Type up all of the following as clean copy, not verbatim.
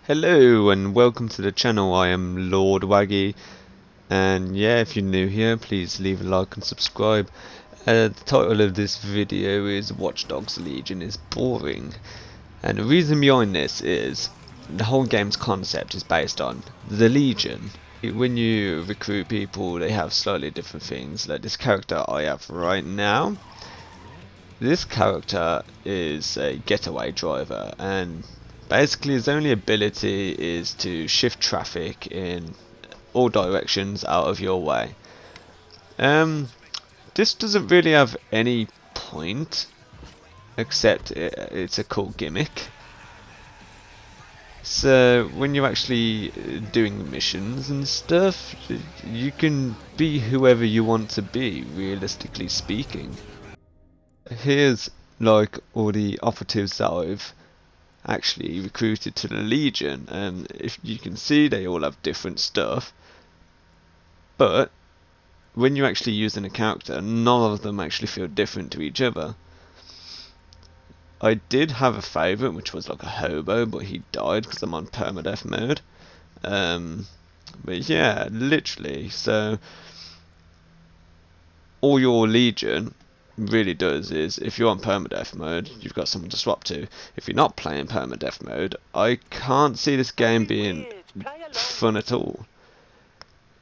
Hello and welcome to the channel. I am LordWaggy, and yeah, if you're new here, please leave a like and subscribe. The title of this video is Watch Dogs Legion is boring, and the reason behind this is the whole game's concept is based on the Legion. When you recruit people, they have slightly different things. Like this character I have right now, this character is a getaway driver, and basically his only ability is to shift traffic in all directions out of your way. This doesn't really have any point, except it's a cool gimmick. So when you're actually doing missions and stuff, you can be whoever you want to be, realistically speaking. Here's like all the operatives that I've actually recruited to the Legion, and if you can see, they all have different stuff, but when you're actually using a character, none of them actually feel different to each other. I did have a favourite, which was like a hobo, but he died because I'm on permadeath mode. But yeah, literally, so all your Legion really does is, if you're on permadeath mode, you've got someone to swap to. If you're not playing permadeath mode, I can't see this game being fun at all.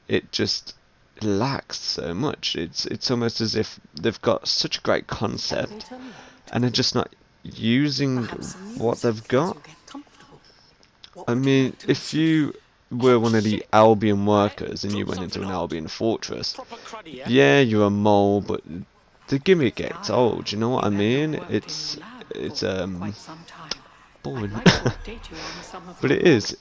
It just lacks so much. It's almost as if they've got such a great concept and they're just not using what they've got. I mean, if you were one of the Albion workers and you went into an Albion fortress, yeah, you're a mole, but the gimmick gets old, you know what I mean? It's boring. But it is.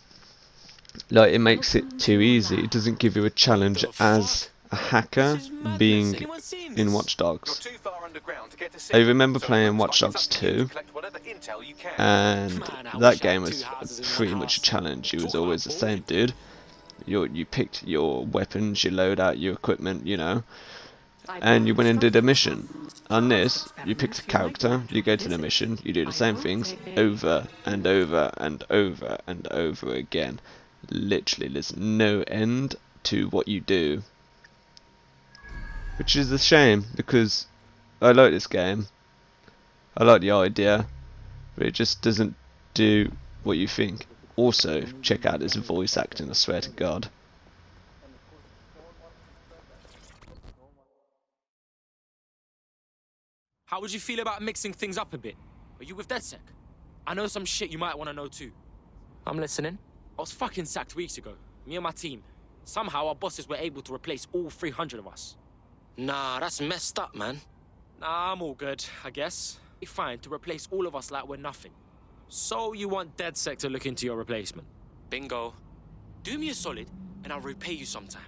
Like, it makes it too easy. It doesn't give you a challenge as a hacker being in Watch Dogs. I remember playing Watch Dogs 2, and that game was pretty much a challenge. You was always the same dude. You picked your weapons, you load out your equipment, you know, and you went and did a mission. On this, you picked a character, you go to the mission, you do the same things over and over and over and over again. Literally, there's no end to what you do, which is a shame, because I like this game, I like the idea, but it just doesn't do what you think. Also, check out this voice acting, I swear to God. How would you feel about mixing things up a bit? Are you with DedSec? I know some shit you might want to know too. I'm listening. I was fucking sacked weeks ago, me and my team. Somehow our bosses were able to replace all 300 of us. Nah, that's messed up, man. Nah, I'm all good, I guess. It's fine to replace all of us like we're nothing. So you want DedSec to look into your replacement? Bingo. Do me a solid, and I'll repay you sometime.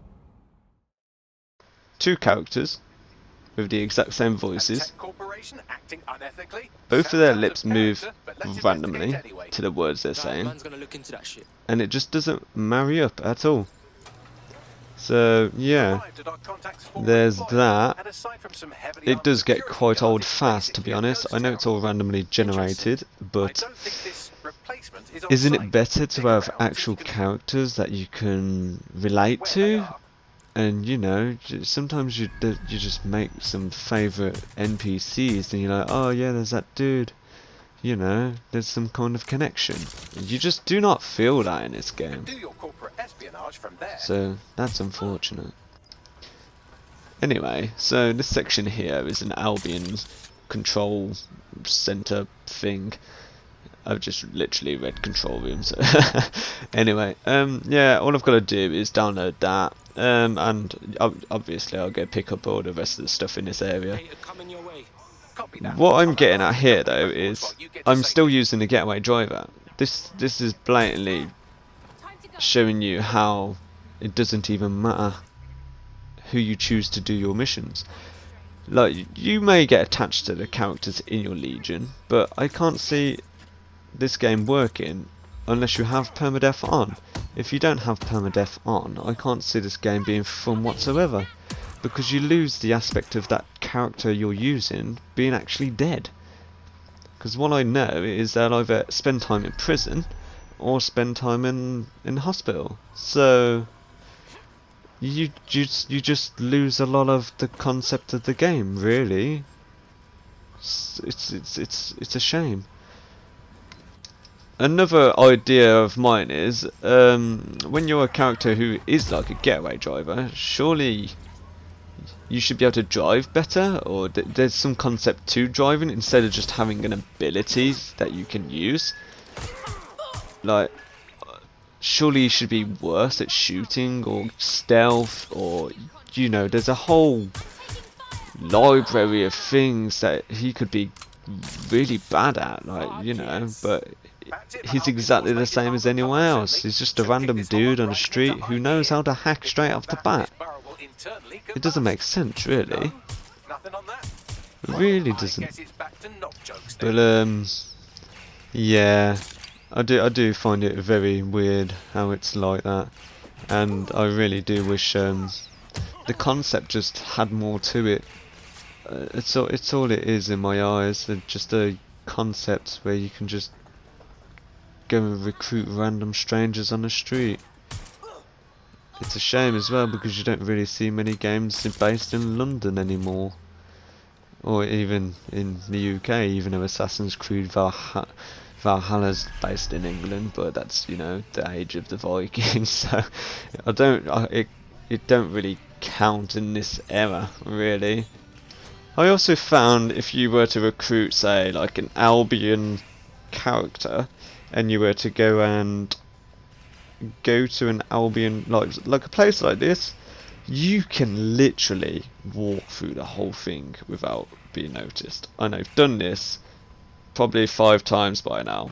Two characters with the exact same voices. Both of their lips move randomly to the words they're saying, and it just doesn't marry up at all. So yeah, there's that. It does get quite old fast, to be honest. I know it's all randomly generated, but isn't it better to have actual characters that you can relate to? And you know, sometimes you just make some favourite NPCs and you're like, oh yeah, there's that dude. You know, there's some kind of connection. You just do not feel that in this game. So that's unfortunate. Anyway, so this section here is an Albion control center thing. I've just literally read control room, so anyway, yeah, all I've got to do is download that, and obviously I'll go pick up all the rest of the stuff in this area. What I'm getting at here though is I'm still using the getaway driver. This is blatantly showing you how it doesn't even matter who you choose to do your missions. Like, you may get attached to the characters in your Legion, but I can't see this game working unless you have permadeath on. If you don't have permadeath on, I can't see this game being fun whatsoever, because you lose the aspect of that character you're using being actually dead. Because what I know is they'll either spend time in prison or spend time in hospital. So you just lose a lot of the concept of the game, really. It's a shame. Another idea of mine is when you're a character who is like a getaway driver, surely you should be able to drive better, or there's some concept to driving instead of just having an ability that you can use. Like, surely you should be worse at shooting or stealth, or you know, there's a whole library of things that he could be really bad at, like, you know, but he's exactly the same as anyone else. He's just a random dude on the street who knows how to hack straight off the bat. It doesn't make sense, really. It really doesn't. But yeah, I do find it very weird how it's like that, and I really do wish the concept just had more to it. It's all it is in my eyes. Just a concept where you can just go and recruit random strangers on the street. It's a shame as well because you don't really see many games based in London anymore, or even in the UK. Even though Assassin's Creed Valhalla's based in England, but that's, you know, the age of the Vikings. So it don't really count in this era, really. I also found if you were to recruit, say, like an Albion character, and you were to go to an Albion, like a place like this, you can literally walk through the whole thing without being noticed. And I've done this probably 5 times by now.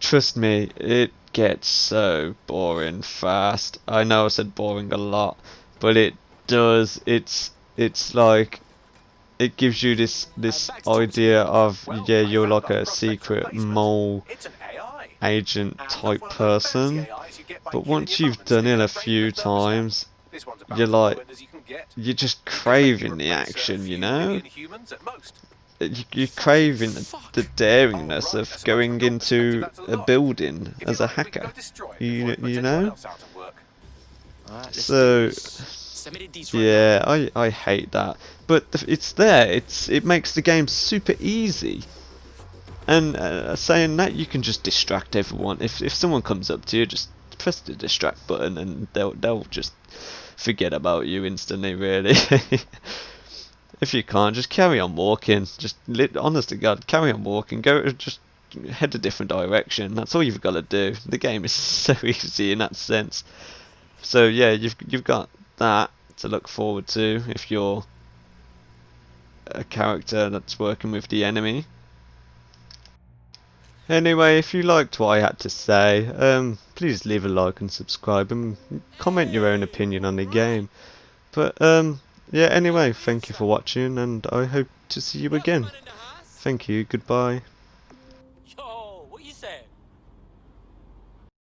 Trust me, it gets so boring fast. I know I said boring a lot, but it does. It's like, it gives you this idea of, yeah, you're like a secret mole agent type person, but once you've done it a few times, you're just craving the action, you know? You're craving the daringness of going into a building as a hacker, you know? So yeah, I hate that, but it's there. It makes the game super easy. And saying that, you can just distract everyone. If someone comes up to you, just press the distract button, and they'll just forget about you instantly. Really. If you can't, just carry on walking. Just honest to God, carry on walking. Just head a different direction. That's all you've got to do. The game is so easy in that sense. So yeah, you've got that to look forward to if you're a character that's working with the enemy. Anyway, if you liked what I had to say, please leave a like and subscribe and comment your own opinion on the game. But yeah, anyway, thank you for watching, and I hope to see you again. Thank you, goodbye.